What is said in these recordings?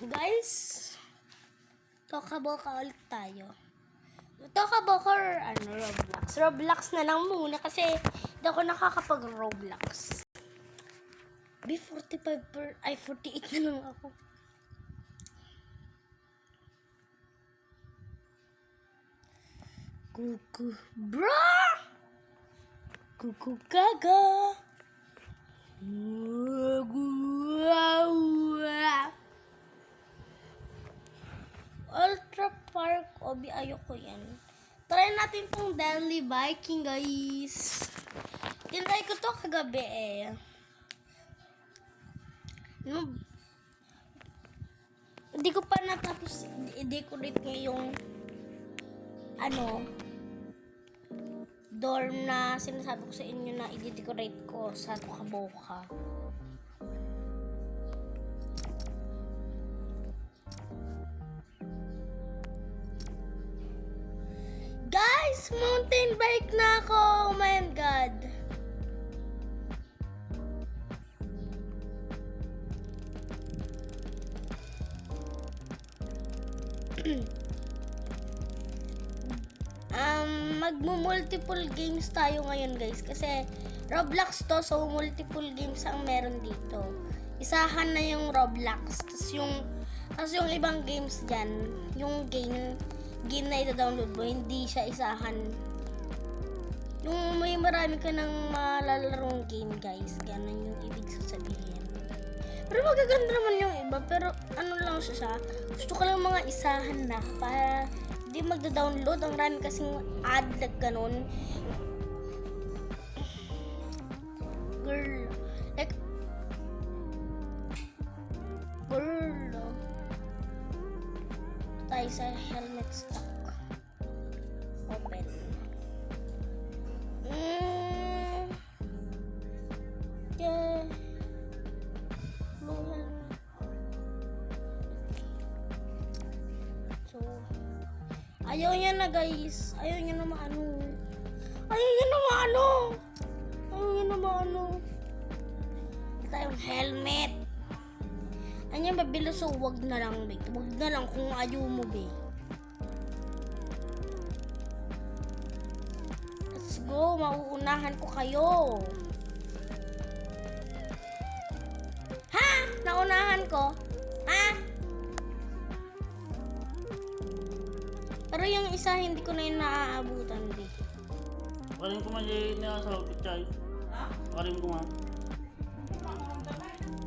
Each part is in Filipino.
Guys, talkable ka ulit tayo. Talkable ka or Roblox? Roblox na lang muna kasi hindi ako nakakapag-Roblox. B45 ay 48 na lang ako. Kuku bra! Kuku gaga! Ultra Park Obi, ayoko yan. Try natin tong Daily Biking, guys. Tinry ko to kagabi eh. Hindi ko pa natapos i-decorate ngayong dorm na sinasabi ko sa inyo na i-decorate ko sa Tokaboka. Guys, mountain bike na ako! Oh my God! Magmo-multiple games tayo ngayon, guys, kasi Roblox to, so multiple games ang meron dito. Isahan na yung Roblox, tapos yung ibang games dyan, yung game na ita-download mo, hindi siya isahan. Yung may marami ka ng malalarong game, guys, ganun yung ibig sasabihin. Pero magaganda naman yung iba, pero ano lang siya, gusto ko lang mga isahan na para di magda-download. Ang rami kasing ad na ganun. Girl. Tayo sa helmet stock. Open. Yeah. Blue helmet. So, ayaw niya na, guys. Ayaw niya na maano. Hindi tayong helmet. Ano yung babilo, so wag na lang, be. Wag na lang kung ayaw mo, be. Let's go. Mauunahan ko kayo. Ha? Naunahan ko? Ha? Pero yung isa, hindi ko na yun naaabutan, be. Karin ko man yung nasa pichay. Ha? Karin ko man.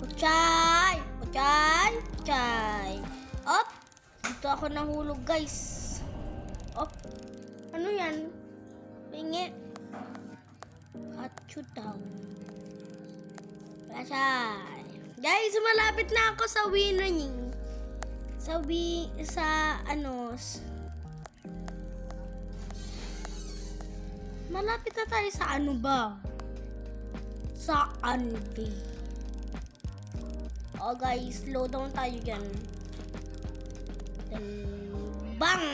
Puchay! Op! Dito ako nahulog, guys. Op! Ano yan? Pingi. Hot shoot down. Puchay! Guys, malapit na ako sa winning. Malapit na tayo sa ano ba? Saan ba? Oh guys, slow down tayo dyan. Then, bang!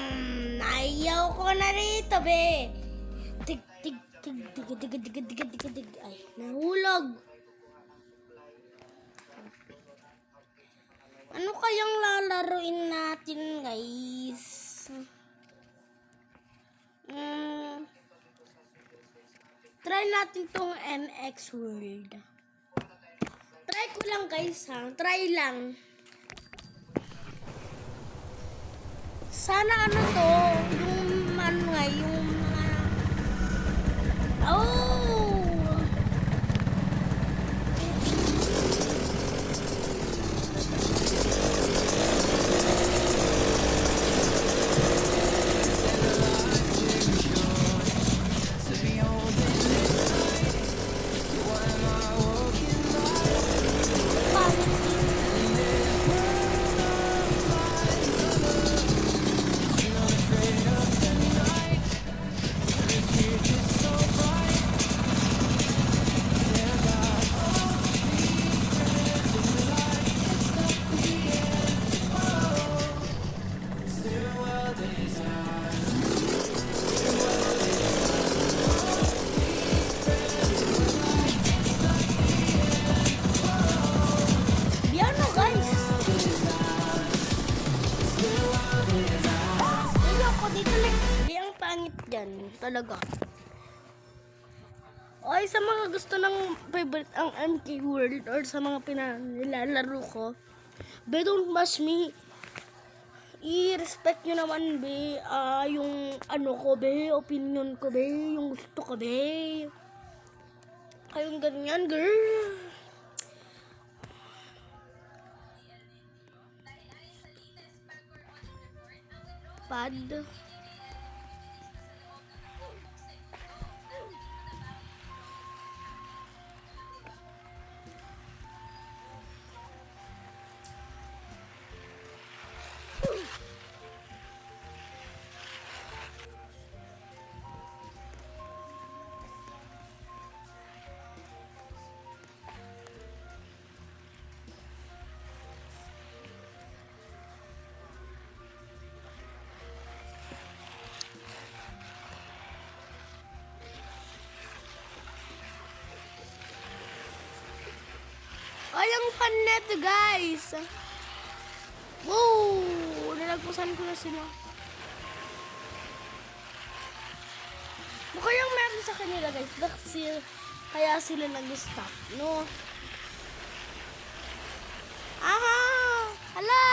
Ayaw ko na rito, be! Tig. Ay, nahulog. Ano kayang lalaruin natin, guys? Try natin tong MX World. Try ko lang, guys, ha? Try lang. Sana ano to, yung yung mga... Oh! Talaga. Okay, sa mga gusto ng favorite ang MK World or sa mga pinalalaro ko, be, don't bash me. I-respect nyo naman, be, yung ano ko, be, opinion ko, be, yung gusto ko, be. Kayong ganyan, girl. Pad. Ay, ang fun neto, guys. Wow! Nalagpusan ko na sila. Mukhang meron sa kanila, guys. Kaya sila nag-stop, no? Aha! Hala!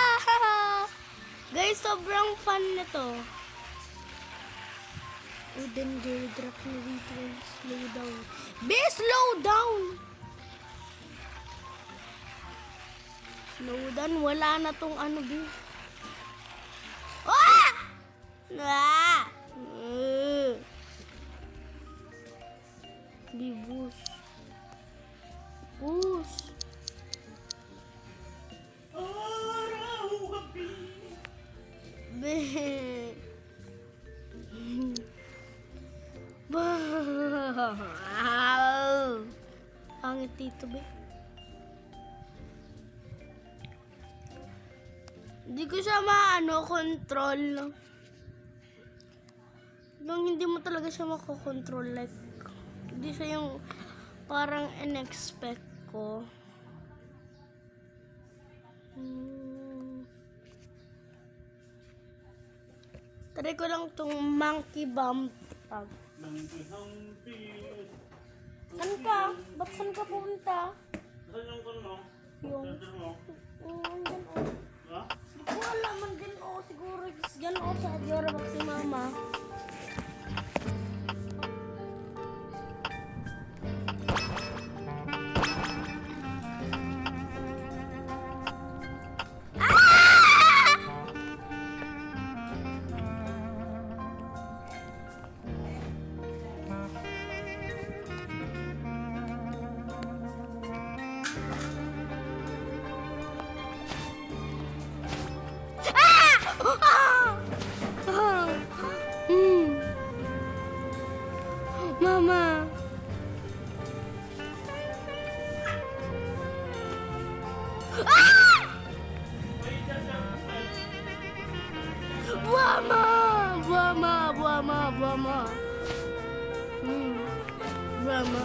Guys, sobrang fun nito. Wooden gear drop na dito. Slow down. Be, slow down! Slow down. Wala na tong ano, be. Ah! Ah! Be, boost. Boost. Be. Wow! Pangit dito, be. Hindi ko siya control. Yung hindi mo talaga siya makokontrol. Like, hindi siya yung parang in-expect ko. Try ko lang tong monkey bump. Saan ka? Ba't saan ka pumunta? Saan yung kon mo? Yung... Center mo? Andyan o. Ha? Hindi ko alam. Andyan o. Siguro dyan o sa Diora Box si Mama. Mama. Buama. Buama. Buama. Mama!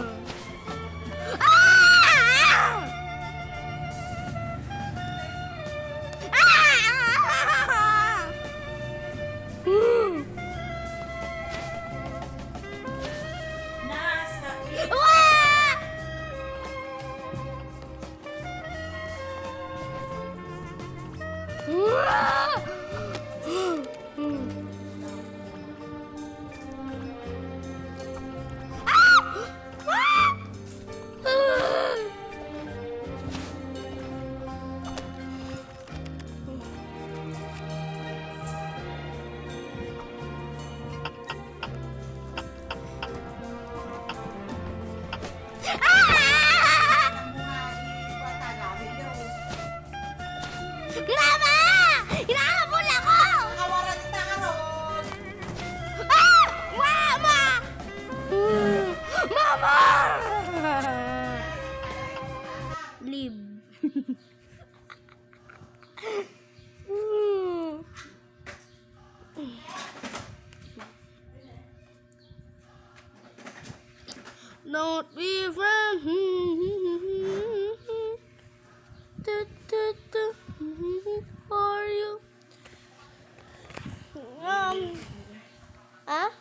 Hinahabol ako! Kawaran na ka ron! Mama! Mama! Leave. Don't be friends. For you. Ah?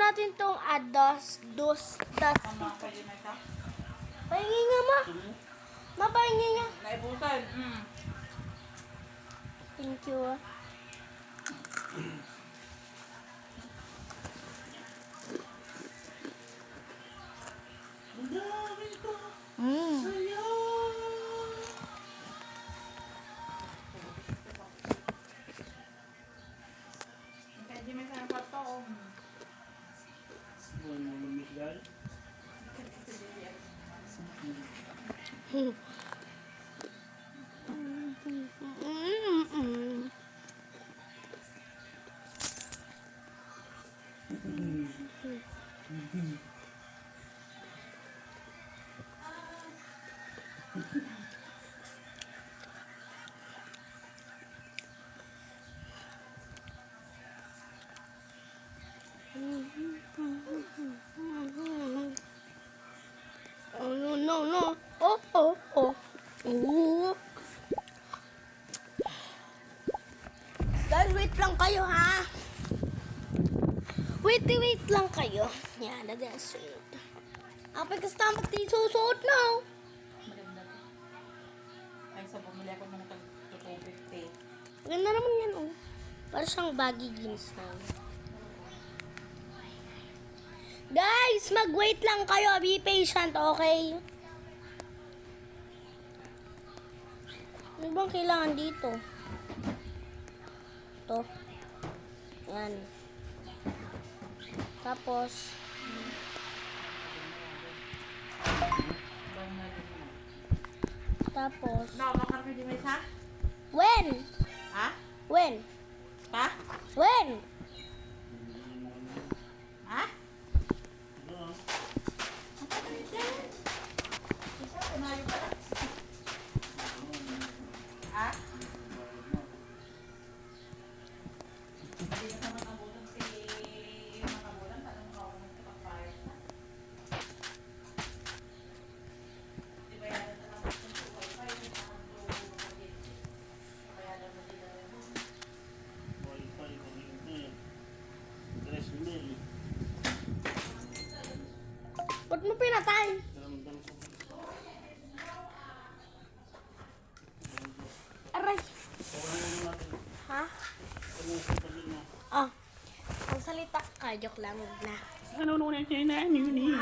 natin tong ados, dos, das. Tama kayo na siya. Pahingi nga, ma. Ma, pahingi nga. Naibusan. Thank you, ah. Ang dami ko. Mm. Saya. Pwede may sana pa to. Buwan mo lumigay. Mm-mm. Oh, no, no, no. Oh, oh, oh. Ooh. Guys, wait lang kayo, ha? Wait lang kayo. Yan, nag-suot. Apay kasi tama susuot na, oh. Maganda to. Ay, sa bumili ako ng tag 250. Ganda naman yan, oh. Para siyang baggy jeans na. Guys, mag-wait lang kayo. Be patient, okay? Ano bang kailangan dito? Ito. Yan. Tapos, Bang na din mo. tapos, No, makarami di may sa? when? Ha? When? Pa? When? Ha? Ano? Isa, tunayo ka na. Ha? Hindi ka naman nabutan si Makabulan. Tanong ko ako magkapagpahit na. Di ba yan ang tanong ko sa wifi? Di ba ang bayaran mo dito? Wi-Fi, kuryente. 3,000. Ba't mo pinatay? Daram-daram ko. Aray. Pakunin mo natin. Ha? Ano sa tabi mo? Ah. Magsalita ka. Joke lang. Huwag na. Ano na siya na yun eh?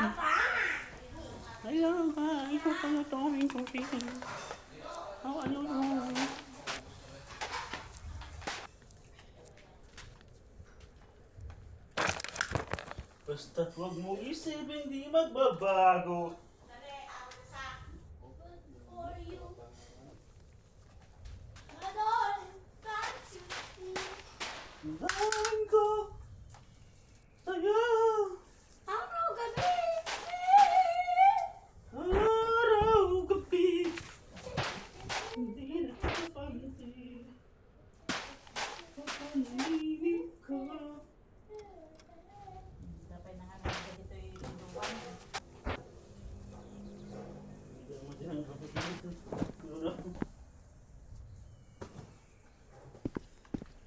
Ayaw ka, ikaw pa na tawin ko siya. Ano mo? Basta't huwag mo isip, hindi magbabago. Ang dami ko sa'yo. Araw, gabi. Araw, gabi. Hindi na kapagdating. Papanahimik ko. Dapat na nga naman dito yung luwan. Hindi mo din ang kapatid.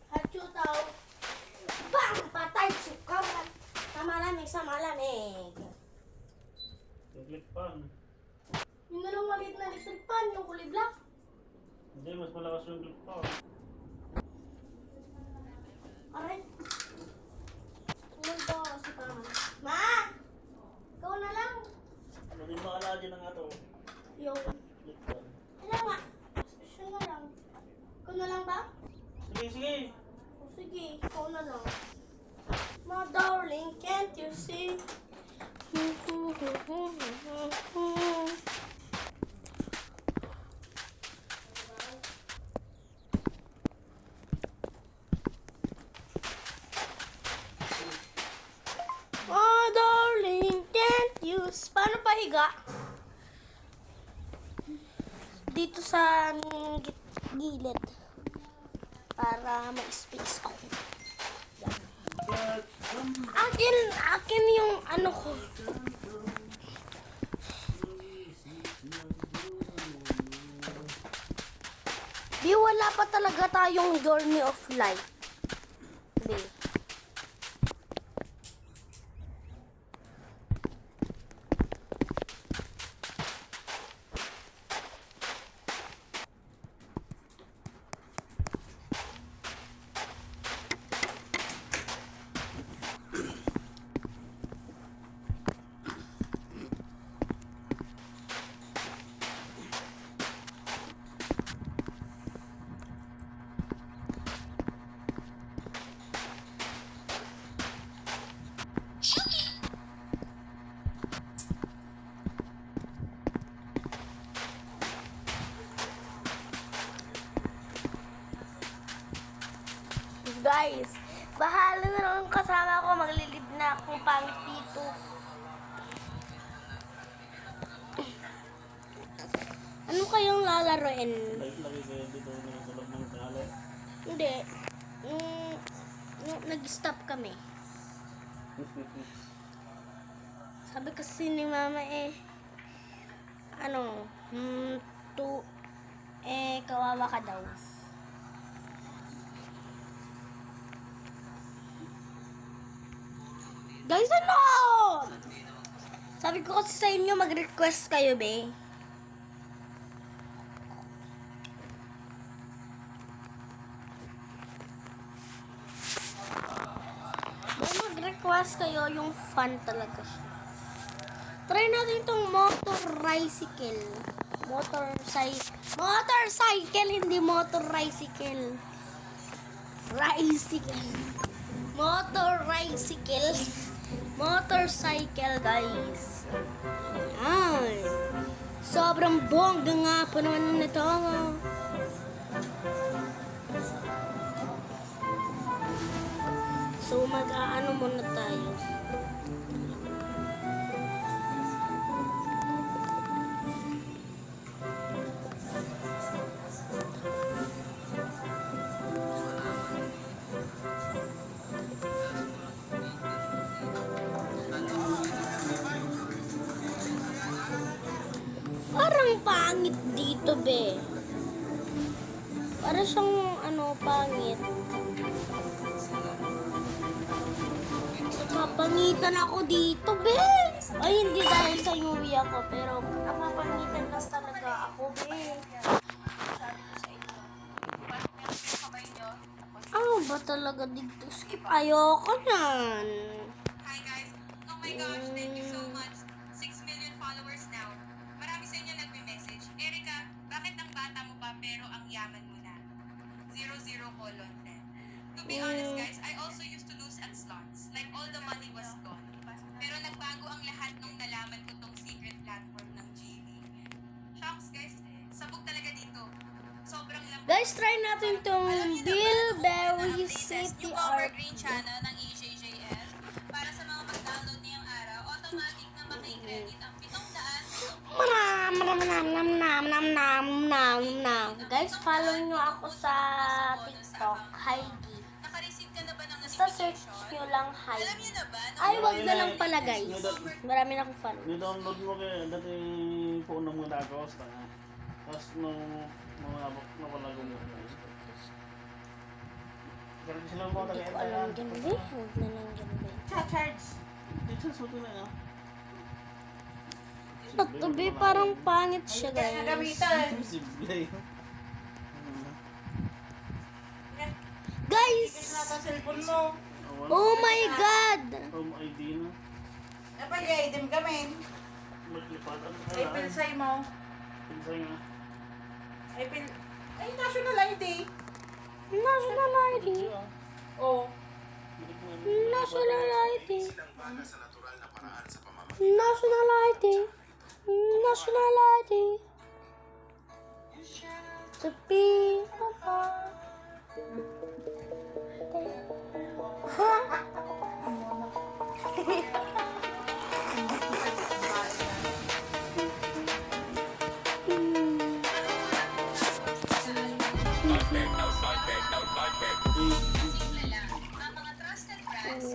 Hachu tao. Bang! Patay! Sukaw! Sa malamig, sa malamig. Click pan. Yung ganong maliit na electric pan, yung kulay black. Hindi, mas malakas yung click pan. Aray. Pumunta ako si Pama. Ma! Ikaw na lang. Ano din makala dyan ang ato? Yung. Click pan. Ano nga? Siya na lang. Ikaw na lang ba? Sige, sige. O sige, ikaw na lang. My darling, can't you see? My darling, can't you see? Paano pahiga? Dito sa gilid. Para may space ako. But, Akin yung ano ko. Di wala pa talaga tayong journey of life. Di. guys. Bahala na lang ang kasama ko. Maglilib na akong pangit dito. Ano kayong lalaroin? Lagi kayo dito sa loob ng talo. Hindi. Nung nag-stop kami. Sabi kasi ni mama kawawa ka daw. Guys, ano? Sabi ko kasi sa inyo, mag-request kayo, be. Mag-request kayo, yung fun talaga siya. Try natin itong motorcycle. Motorcycle, hindi motorcycle. Motorcycle, guys. Ay. Sobrang bongga nga po naman nito. So, mag-aano muna tayo. Parang pangit dito, be. Para siyang, pangit. Napapangitan ako dito, be. Ay, hindi dahil sa UV ako, pero napapangitan na talaga ako, be. Ano ba talaga dito? Skip, ayoko nan. Hi guys! Oh my gosh, thank you so much. 6 million followers now. Marami sa inyo nagme-message. Erica, bakit ang bata mo pa pero ang yaman mo na? 00 colon 10. To be honest guys, I also used to lose at slots. Like all the money was gone. Pero nagbago ang lahat nung nalaman ko tong secret platform ng GV. Shocks guys, sabog talaga dito. Sobrang lambot. Guys, try natin itong Bilberry City Yung Art. Green channel ng EJJS para sa mga mag-download niyang araw, automatic na makikredit ang 700. Guys, follow nyo ako sa TikTok, Heidi. Naka-receive ka na ba ng Basta search notification? nyo lang Alam Heidi. niyo na ba? Ay, wag na lang pala guys. Marami na akong follow. Ni-download mo kayo dati phone ng mga dagos. Tapos nung mga napalago mo. Pero sila mo Hindi ko alam dyan, be. Huwag na lang dyan, be. Cha-charge. Dito sa suti na yan. Ito, be, parang pangit siya, Kaya nga guys. gamitan. Simple. Guys! Kaya sa cellphone mo. Oh my God! Home ID na. Napag-item kami. Maglipatan. Ay, pilsay mo. Pinsay nga. Ay, national ID. National ID. Oh. National ID. National ID. National ID. To be Simple lang. Ang mga trusted brands,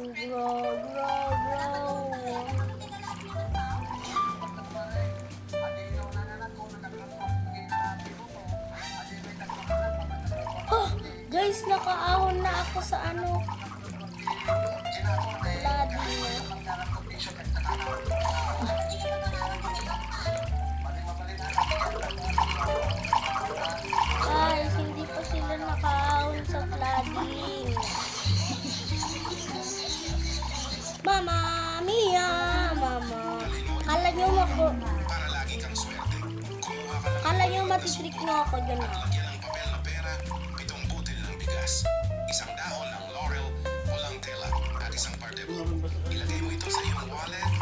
Oh, guys, nakaahon na ako sa ladi niya. Guys, hindi pa sila nakaahon sa flooding. Mama Mia, mama. Kala nyo matitrick nyo ako dyan ha. Lalagyan ng papel na pera, 7 butil ng bigas, 1 dahon ng laurel, walang tela, at 1 parte buko. Ilagay mo ito sa iyong wallet at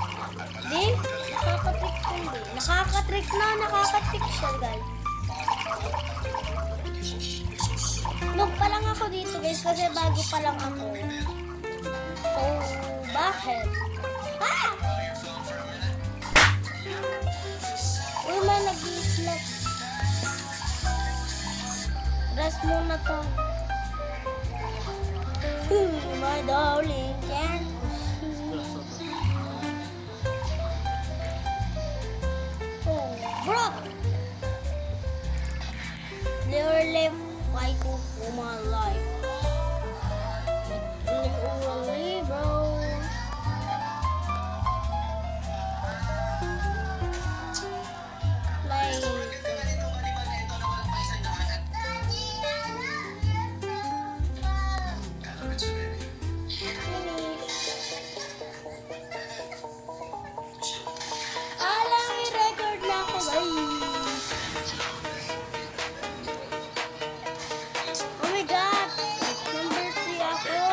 Di, nakakatrick ko hindi. Nakakatrick siya guys. Nung pa lang ako dito guys, kasi bago pa lang ako. So, bakit? Ah! Uy, may nag-i-slap. Rest muna to. My darling, can oh, bro! Literally fighting for my life. Literally, bro. Like, alam, i-record na ako, guys. Oh my God! Number 3 ako.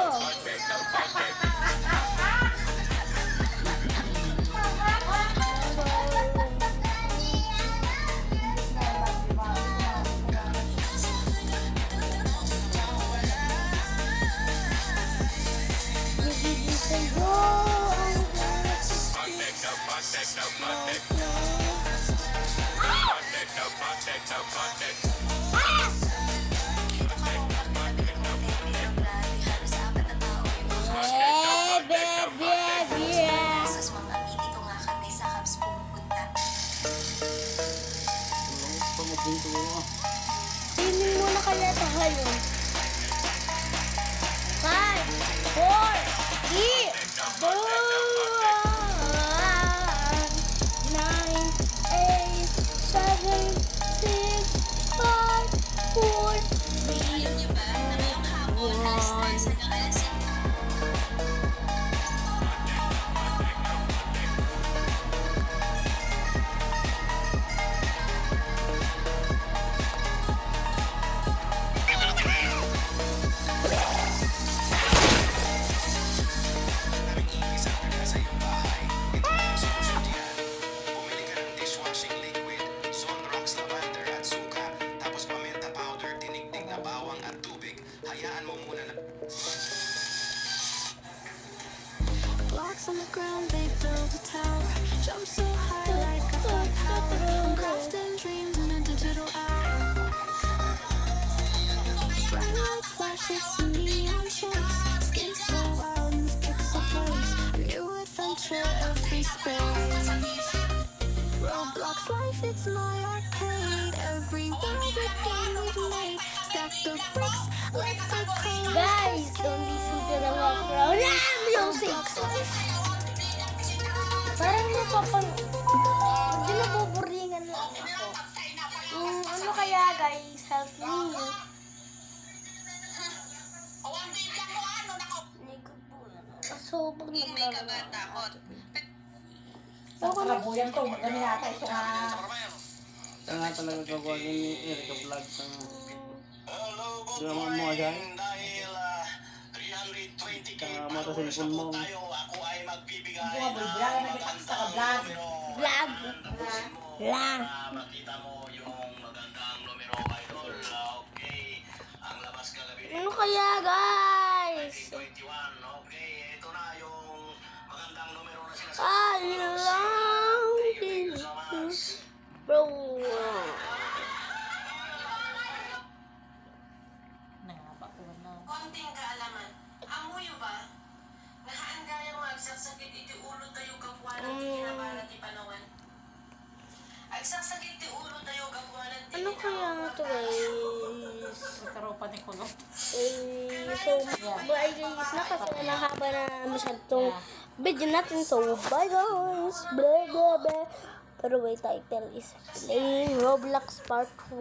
Bibigyan sa'yo ang Swimming muna kaya tayo. 5, 4, 3, 2, Dishwashing liquid, Sunrox lavender at suka, tapos paminta powder, tinigdig na bawang at tubig. Hayaan mo muna na... Blocks on the ground, they build a tower. Jump so high like a fly power. I'm crafting dreams in a digital hour. Bright light flashes and neon chase. Skin so wild in this pixel place. A new adventure every space. Roblox life, it's my arcade. Every world a game we've made. Stack the bricks, let the code. guys, don't listen to the background. Ah, music! Roblox life. Parang hindi nabuburingan lang ako. Ano kaya guys, help me. Hindi ko po so, pag Hindi ka ba takot? Karabuyan to, maganda yata ito nga. Ito nga talaga gagawa ni Erica Vlog. Drama mo dyan. Dahil 320k Kaya matasilipon mo. ako ay magbibigay Ito nga, bulbulan na nag-tax ka vlog. vlog. Vlog. Makita mo yung magandang numero, idol. Okay. Ang labas kagabi Ano kaya guys? 21. Okay. Ito na yung magandang numero na sinasabi. I love you. Bro. Nangapakuha na. Konting kaalaman. Amuyo ba? Nahaan gaya mo agsasakit iti ulo tayo kapwa ng tinabara ti panawan. Agsasakit ti ulo tayo kapwa ng Ano kaya to guys? Karopa ni Kulo. So, bye guys na kasi nahaba na masyado tong video natin. So, bye guys. Blah, blah, blah. Pero wait, title is playing Roblox Part 1.